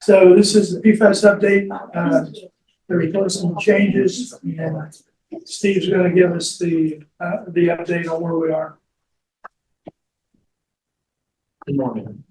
So this is the PFAS update. There were some changes, and Steve's going to give us the update on where we are. Good morning.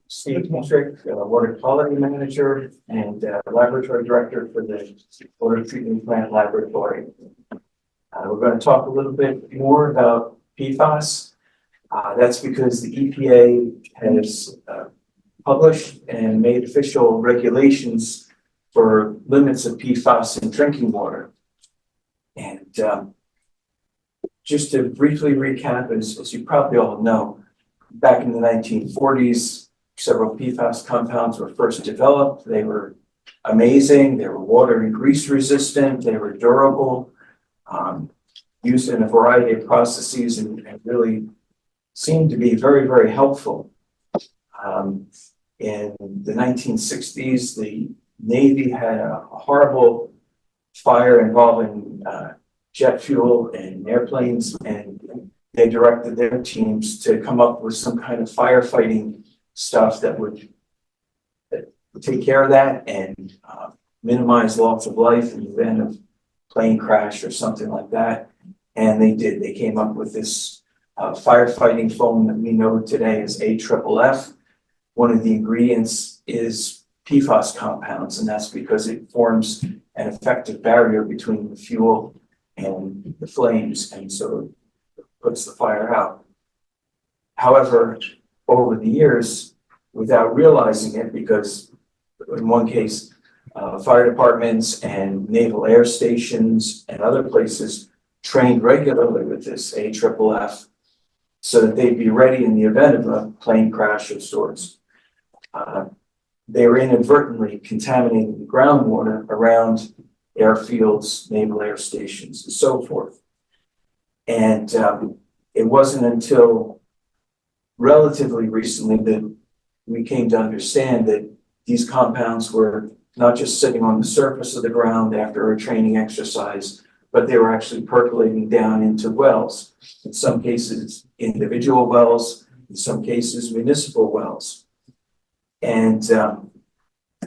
Steve Patrick, Water Quality Manager and Laboratory Director for the Water Treatment Plant Laboratory. We're going to talk a little bit more about PFAS. That's because the EPA has published and made official regulations for limits of PFAS in drinking water. And just to briefly recap, as you probably all know, back in the 1940s, several PFAS compounds were first developed. They were amazing. They were water and grease resistant. They were durable, used in a variety of processes, and really seemed to be very, very helpful. In the 1960s, the Navy had a horrible fire involving jet fuel and airplanes, and they directed their teams to come up with some kind of firefighting stuff that would take care of that and minimize loss of life in the event of plane crash or something like that. And they did. They came up with this firefighting foam that we know today as AFFF. One of the ingredients is PFAS compounds, and that's because it forms an effective barrier between the fuel and the flames, and so it puts the fire out. However, over the years, without realizing it, because in one case, fire departments and naval air stations and other places trained regularly with this AFFF so that they'd be ready in the event of a plane crash of sorts. They were inadvertently contaminating the groundwater around airfields, naval air stations, and so forth. And it wasn't until relatively recently that we came to understand that these compounds were not just sitting on the surface of the ground after a training exercise, but they were actually percolating down into wells. In some cases, individual wells, in some cases, municipal wells. And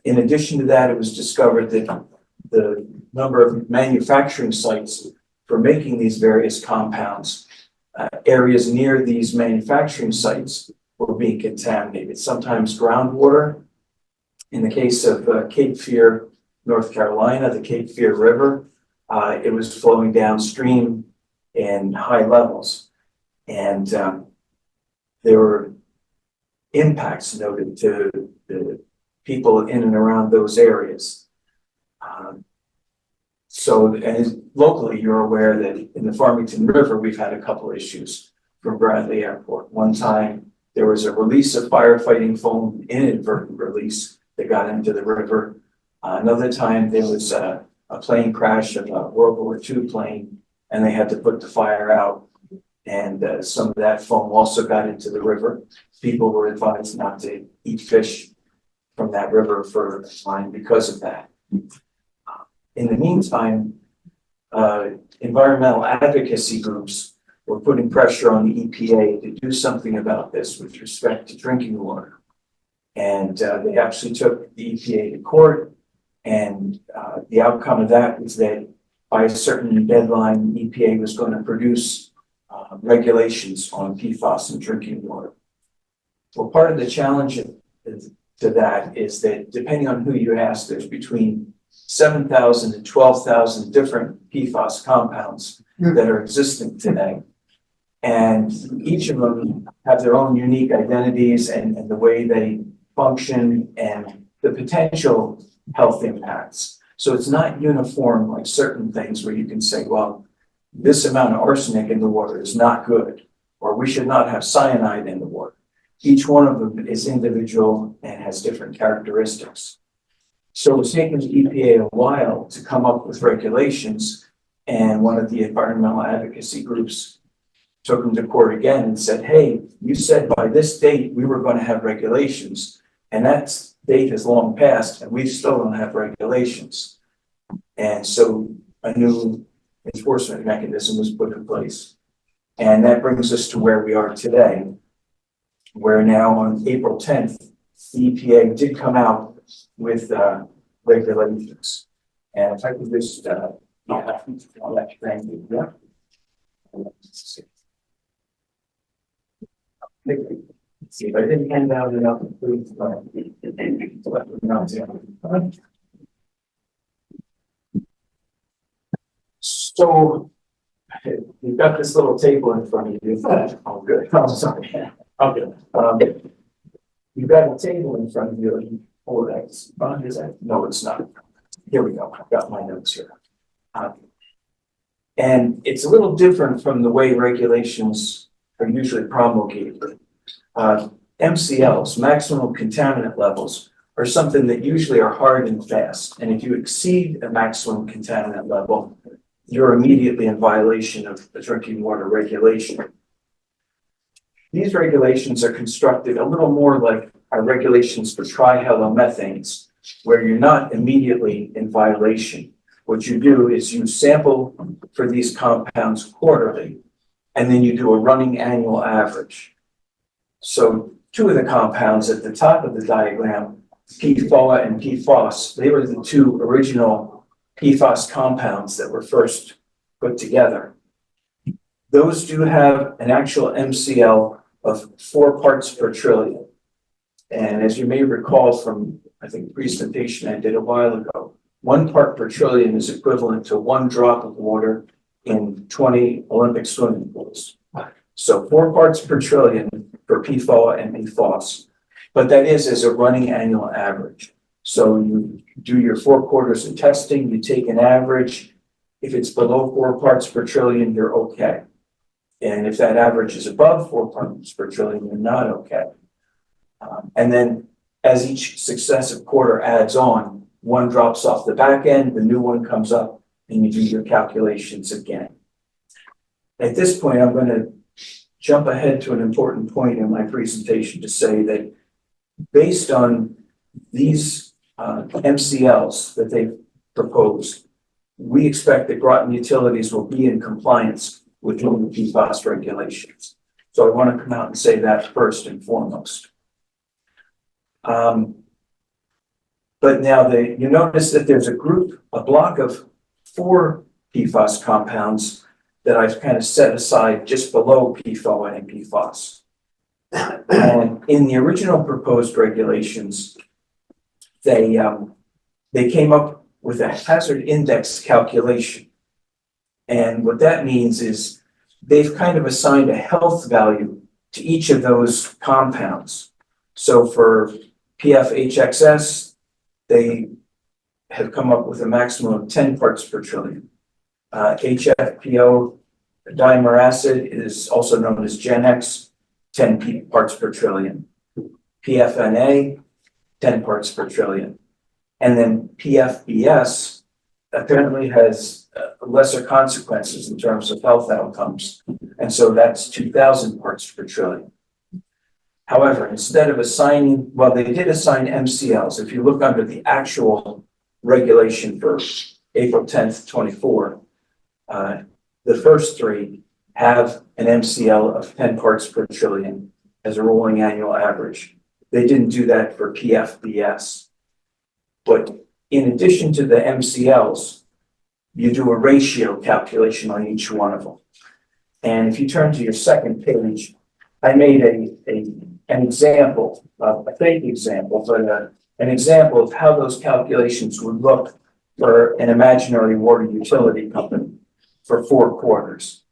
in addition to that, it was discovered that the number of manufacturing sites for making these various compounds, areas near these manufacturing sites were being contaminated, sometimes groundwater. In the case of Cape Fear, North Carolina, the Cape Fear River, it was flowing downstream in high levels. And there were impacts noted to the people in and around those areas. So, and locally, you're aware that in the Farmington River, we've had a couple issues from Bradley Airport. One time, there was a release of firefighting foam, inadvertent release that got into the river. Another time, there was a plane crash of a World War II plane, and they had to put the fire out. And some of that foam also got into the river. People were advised not to eat fish from that river for a time because of that. In the meantime, environmental advocacy groups were putting pressure on the EPA to do something about this with respect to drinking water. And they actually took the EPA to court, and the outcome of that was that by a certain deadline, the EPA was going to produce regulations on PFAS in drinking water. Well, part of the challenge to that is that depending on who you ask, there's between 7,000 and 12,000 different PFAS compounds that are existent today. And each of them have their own unique identities and the way they function and the potential health impacts. So it's not uniform like certain things where you can say, well, this amount of arsenic in the water is not good, or we should not have cyanide in the water. Each one of them is individual and has different characteristics. So it's taken the EPA a while to come up with regulations, and one of the environmental advocacy groups took them to court again and said, hey, you said by this date we were going to have regulations, and that date has long passed, and we still don't have regulations. And so a new enforcement mechanism was put in place. And that brings us to where we are today, where now on April 10th, the EPA did come out with, regulations. And if I could just, yeah, thank you, yeah. See, if I didn't hand out enough, please, let me know. So, you've got this little table in front of you. Oh, good. I'm sorry. Okay. You've got a table in front of you. Oh, that's fine. Is that? No, it's not. Here we go. I've got my notes here. And it's a little different from the way regulations are usually promulgated. MCLs, maximum contaminant levels, are something that usually are hard and fast. And if you exceed a maximum contaminant level, you're immediately in violation of the drinking water regulation. These regulations are constructed a little more like our regulations for trihalomethanes, where you're not immediately in violation. What you do is you sample for these compounds quarterly, and then you do a running annual average. So two of the compounds at the top of the diagram, PFOA and PFAS, they were the two original PFAS compounds that were first put together. Those do have an actual MCL of 4 parts per trillion. And as you may recall from, I think, the presentation I did a while ago, 1 part per trillion is equivalent to 1 drop of water in 20 Olympic swimming pools. So 4 parts per trillion for PFOA and PFAS, but that is as a running annual average. So you do your 4 quarters of testing, you take an average. If it's below 4 parts per trillion, you're okay. And if that average is above 4 parts per trillion, you're not okay. And then as each successive quarter adds on, 1 drops off the back end, the new one comes up, and you do your calculations again. At this point, I'm going to jump ahead to an important point in my presentation to say that based on these MCLs that they've proposed, we expect that Groton utilities will be in compliance with the PFAS regulations. So I want to come out and say that first and foremost. But now you notice that there's a block of 4 PFAS compounds that I've kind of set aside just below PFOA and PFAS. And in the original proposed regulations, they came up with a hazard index calculation. And what that means is they've kind of assigned a health value to each of those compounds. So for PFHXS, they have come up with a maximum of 10 parts per trillion. HFPO dimer acid is also known as GenX, 10 parts per trillion. PFNA, 10 parts per trillion. And then PFBS apparently has lesser consequences in terms of health outcomes. And so that's 2,000 parts per trillion. However, instead of assigning, well, they did assign MCLs. If you look under the actual regulation for April 10th, 24, the first 3 have an MCL of 10 parts per trillion as a rolling annual average. They didn't do that for PFBS. But in addition to the MCLs, you do a ratio calculation on each one of them. And if you turn to your second page, I made an example, a fake example, but an example of how those calculations would look for an imaginary water utility company for 4 quarters.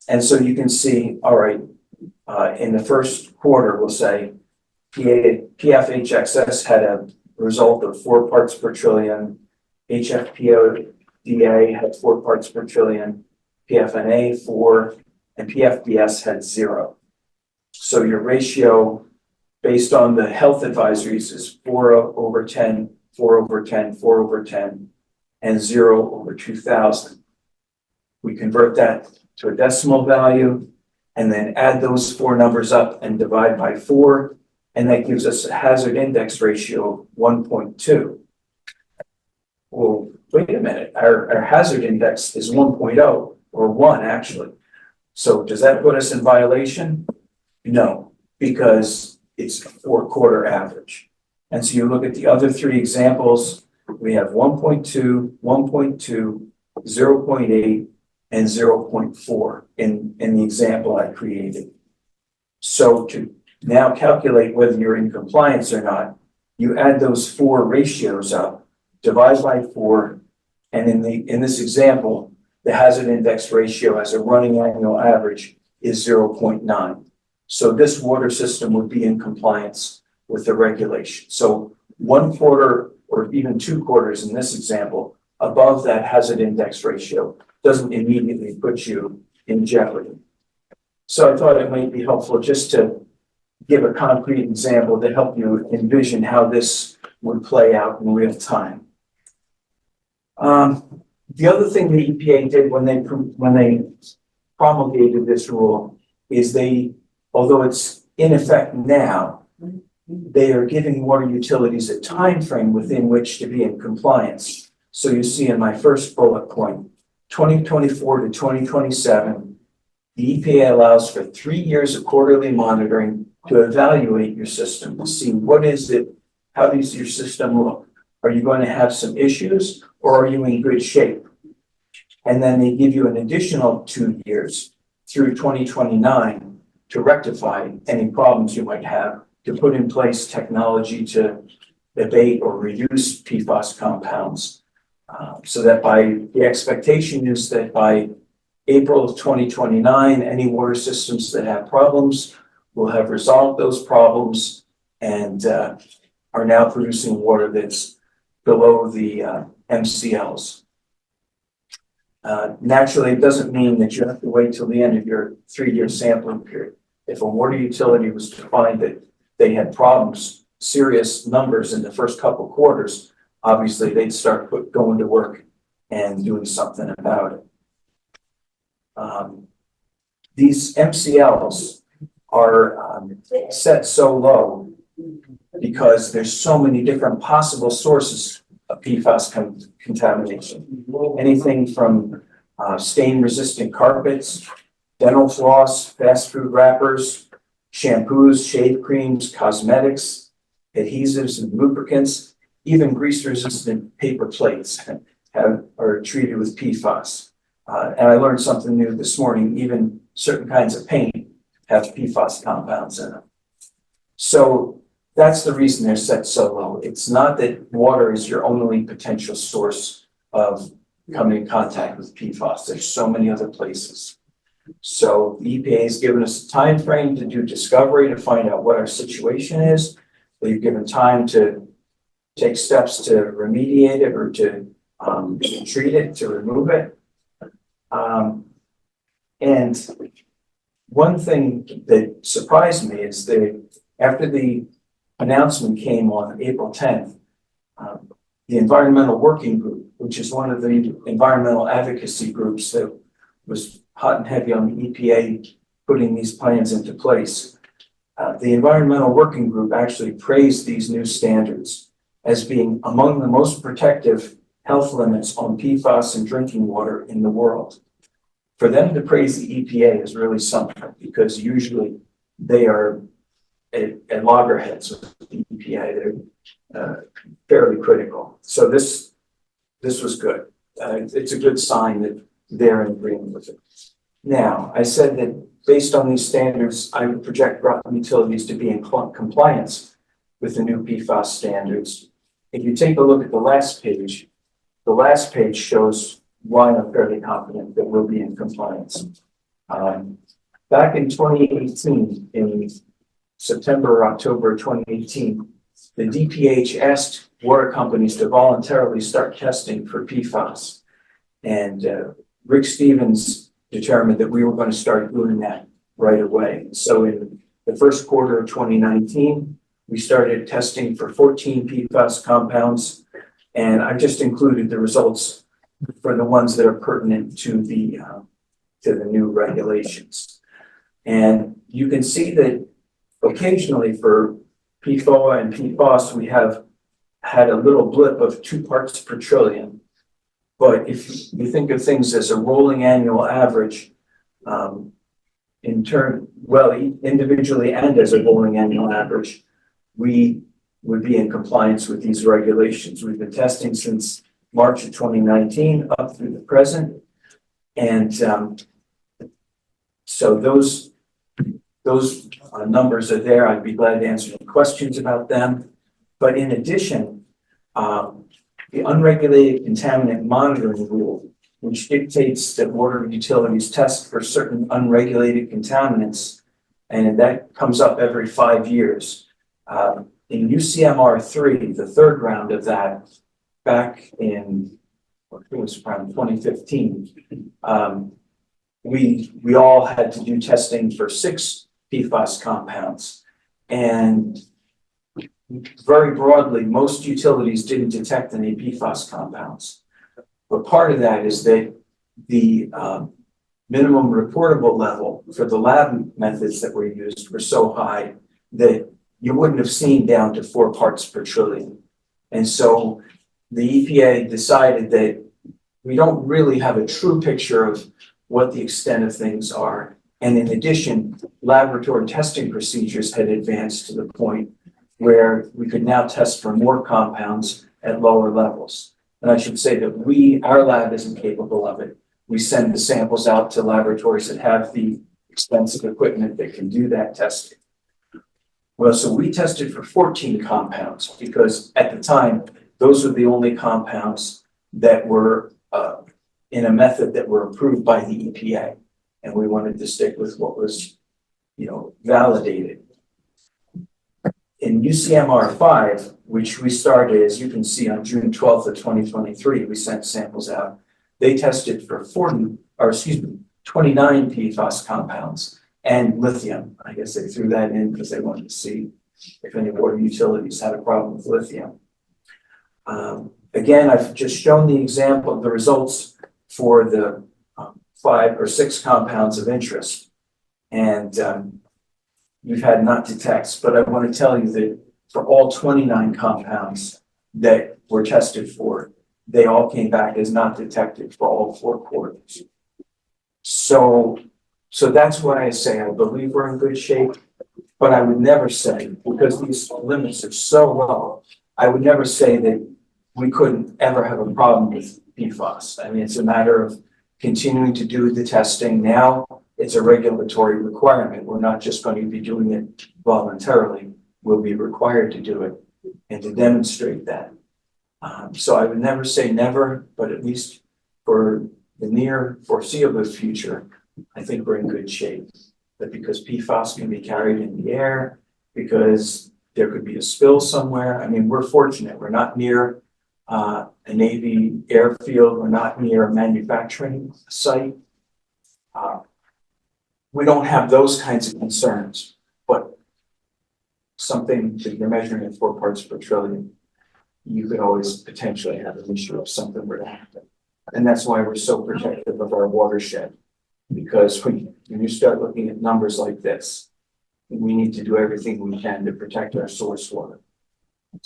And so you can see, all right, in the first quarter, we'll say PFHXS had a result of 4 parts per trillion, HFPODA had 4 parts per trillion, PFNA 4, and PFBS had 0. So your ratio based on the health advisories is 4/10, 4/10, 4/10, and 0/2000. We convert that to a decimal value and then add those 4 numbers up and divide by 4. And that gives us a hazard index ratio of 1.2. Well, wait a minute, our hazard index is 1.0 or 1 actually. So does that put us in violation? No, because it's a 4-quarter average. And so you look at the other three examples, we have 1.2, 1.2, 0.8, and 0.4 in the example I created. So to now calculate whether you're in compliance or not, you add those four ratios up, divide by 4, and in this example, the hazard index ratio as a running annual average is 0.9. So this water system would be in compliance with the regulation. So 1 quarter or even 2 quarters in this example above that hazard index ratio doesn't immediately put you in jeopardy. So I thought it might be helpful just to give a concrete example to help you envision how this would play out in real time. The other thing the EPA did when they promulgated this rule is although it's in effect now, they are giving water utilities a time frame within which to be in compliance. So you see in my first bullet point, 2024 to 2027, the EPA allows for 3 years of quarterly monitoring to evaluate your system, to see what is it, how does your system look? Are you going to have some issues or are you in good shape? And then they give you an additional 2 years through 2029 to rectify any problems you might have, to put in place technology to abate or reduce PFAS compounds. So that the expectation is that by April of 2029, any water systems that have problems will have resolved those problems and are now producing water that's below the MCLs. Naturally, it doesn't mean that you have to wait till the end of your 3-year sampling period. If a water utility was to find that they had problems, serious numbers in the first couple quarters, obviously they'd start going to work and doing something about it. These MCLs are set so low because there's so many different possible sources of PFAS contamination. Anything from stain-resistant carpets, dental floss, fast food wrappers, shampoos, shave creams, cosmetics, adhesives and lubricants, even grease-resistant paper plates are treated with PFAS. And I learned something new this morning, even certain kinds of paint have PFAS compounds in them. So that's the reason they're set so low. It's not that water is your only potential source of coming in contact with PFAS. There's so many other places. So the EPA has given us a time frame to do discovery to find out what our situation is. We've given time to take steps to remediate it or to treat it, to remove it. And one thing that surprised me is that after the announcement came on April 10th, the Environmental Working Group, which is one of the environmental advocacy groups that was hot and heavy on the EPA putting these plans into place, the Environmental Working Group actually praised these new standards as being among the most protective health limits on PFAS and drinking water in the world. For them to praise the EPA is really something, because usually they are at loggerheads with the EPA. They're fairly critical. So this was good. It's a good sign that they're in agreement with it. Now, I said that based on these standards, I would project Groton utilities to be in compliance with the new PFAS standards. If you take a look at the last page shows why I'm fairly confident that we'll be in compliance. Back in 2018, in September or October 2018, the DPH asked water companies to voluntarily start testing for PFAS. And Rick Stevens determined that we were going to start doing that right away. So in the first quarter of 2019, we started testing for 14 PFAS compounds. And I just included the results for the ones that are pertinent to the new regulations. And you can see that occasionally for PFOA and PFAS, we have had a little blip of 2 parts per trillion. But if you think of things as a rolling annual average, individually and as a rolling annual average, we would be in compliance with these regulations. We've been testing since March of 2019 up through the present. And so those numbers are there. I'd be glad to answer any questions about them. But in addition, the unregulated contaminant monitoring rule, which dictates that water utilities test for certain unregulated contaminants, and that comes up every 5 years. In UCMR 3, the third round of that, back in, I think it was around 2015, we all had to do testing for 6 PFAS compounds. And very broadly, most utilities didn't detect any PFAS compounds. But part of that is that the minimum reportable level for the lab methods that were used were so high that you wouldn't have seen down to 4 parts per trillion. And so the EPA decided that we don't really have a true picture of what the extent of things are. And in addition, laboratory testing procedures had advanced to the point where we could now test for more compounds at lower levels. And I should say that our lab isn't capable of it. We send the samples out to laboratories that have the expensive equipment that can do that testing. Well, so we tested for 14 compounds because at the time, those were the only compounds that were in a method that were approved by the EPA. And we wanted to stick with what was, validated. In UCMR 5, which we started, as you can see, on June 12th of 2023, we sent samples out. They tested for 29 PFAS compounds and lithium. I guess they threw that in because they wanted to see if any water utilities had a problem with lithium. Again, I've just shown the example, the results for the 5 or 6 compounds of interest. And we've had not detects, but I want to tell you that for all 29 compounds that were tested for, they all came back as not detected for all 4 quarters. So that's why I say I believe we're in good shape, but I would never say, because these limits are so low, I would never say that we couldn't ever have a problem with PFAS. I mean, it's a matter of continuing to do the testing. Now it's a regulatory requirement. We're not just going to be doing it voluntarily. We'll be required to do it and to demonstrate that. So I would never say never, but at least for the near foreseeable future, I think we're in good shape. But because PFAS can be carried in the air, because there could be a spill somewhere. I mean, we're fortunate. We're not near a Navy airfield. We're not near a manufacturing site. We don't have those kinds of concerns, but something that you're measuring at 4 parts per trillion, you could always potentially have an issue if something were to happen. And that's why we're so protective of our watershed, because when you start looking at numbers like this, we need to do everything we can to protect our source water.